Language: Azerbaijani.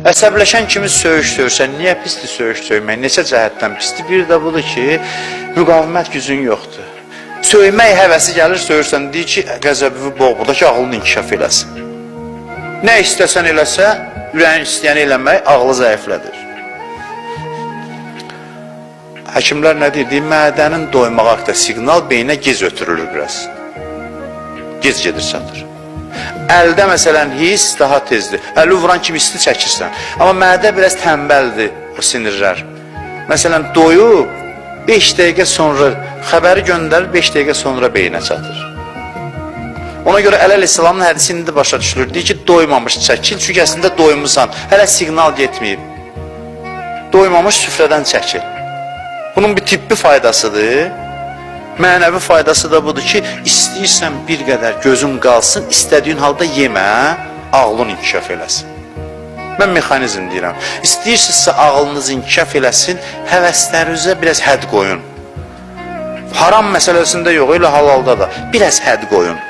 Əsəbləşən kimi söyürsən, niyə pisdir söymək? Neçə cəhətdən pisdir? Bir də budur ki, müqavimət gücün yoxdur. Söymək həvəsi gəlir, söyürsən, deyir ki, qəzəbivi boğ, burada ki, ağlını inkişaf eləsin. Nə istəsən eləsə, ürəyin istəyəni eləmək, ağlı zəiflədir. Həkimlər nə deyir? Deyir, mədənin doymaq haqda siqnal beyinə gec ötürülür biraz. Gec gedir çatır. Əldə məsələn his daha tezdir. Əli vuran kimi isti çəkirsən. Amma mədə biraz tənbəldir o sinirlər. Məsələn doyub 5 dəqiqə sonra xəbəri göndərir, 5 dəqiqə sonra beyinə çatır. Ona görə Əli əleyhissalamın hədisində başa düşülür. Deyir ki, doymamış çəkil, çünki əslində doymusan. Hələ siqnal getməyib. Doymamış süfrədən çəkil. Bunun bir tibbi faydasıdır. Mənəvi faydası da budur ki, istəyirsən bir qədər gözün qalsın, istədiyin halda yemə, ağlın inkişaf eləsin. Mən mexanizm deyirəm. İstəyirsinizsə ağlınız inkişaf eləsin, həvəslərinizə biraz hədd qoyun. Haram məsələsində yox, elə halalda da biraz hədd qoyun.